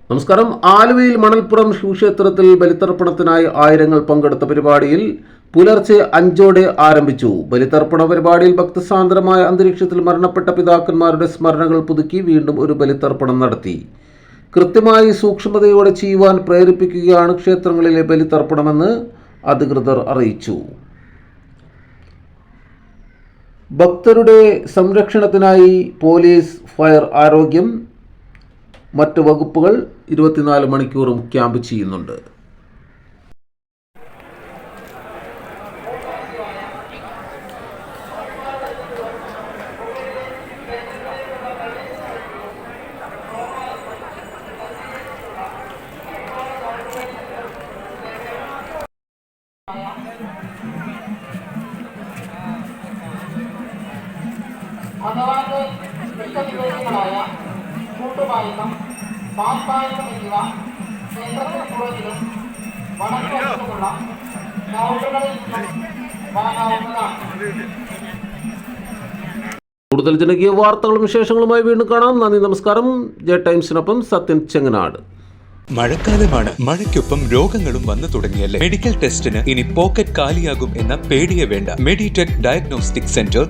നമസ്കാരം. ആലുവയിൽ മണൽപ്പുറം ശിവക്ഷേത്രത്തിൽ ബലിതർപ്പണത്തിനായി ആയിരങ്ങൾ പങ്കെടുത്ത പരിപാടിയിൽ പുലർച്ചെ 5 ആരംഭിച്ചു. ബലിതർപ്പണ പരിപാടിയിൽ ഭക്തസാന്ദ്രമായ അന്തരീക്ഷത്തിൽ മരണപ്പെട്ട പിതാക്കന്മാരുടെ സ്മരണകൾ പുതുക്കി വീണ്ടും ഒരു ബലിതർപ്പണം നടത്തി. കൃത്യമായി സൂക്ഷ്മതയോടെ ചെയ്യുവാൻ പ്രേരിപ്പിക്കുകയാണ് ക്ഷേത്രങ്ങളിലെ ബലിതർപ്പണമെന്ന് അധികൃതർ അറിയിച്ചു. ഭക്തരുടെ സംരക്ഷണത്തിനായി പോലീസ്, ഫയർ, ആരോഗ്യം, മറ്റ് വകുപ്പുകൾ 24 മണിക്കൂറും ക്യാമ്പ് ചെയ്യുന്നുണ്ട്. ഭഗവാന്റെ ഇഷ്ടവിവേകങ്ങളായ കൂട്ടുപായസം, പാൽപ്പായസം എന്നിവ ക്ഷേത്രത്തിന് പുറകിലും വടക്കുവശത്തുമുള്ള കൗണ്ടറുകളിൽ നിന്നും വാങ്ങാവുന്നതാണ്. കൂടുതൽ ജനകീയ വാർത്തകളും വിശേഷങ്ങളുമായി വീണ്ടും കാണാം. നന്ദി, നമസ്കാരം. ജെ ടൈംസിനൊപ്പം സത്യൻ ചെങ്ങനാട്. മഴക്കാലമാണ്. മഴയ്ക്കൊപ്പം രോഗങ്ങളും വന്നു തുടങ്ങിയല്ലേ. മെഡിക്കൽ ടെസ്റ്റിന് ഇനി പോക്കറ്റ് കാലിയാകും എന്ന പേടിയെ വേണ്ട. Meditech diagnostic centre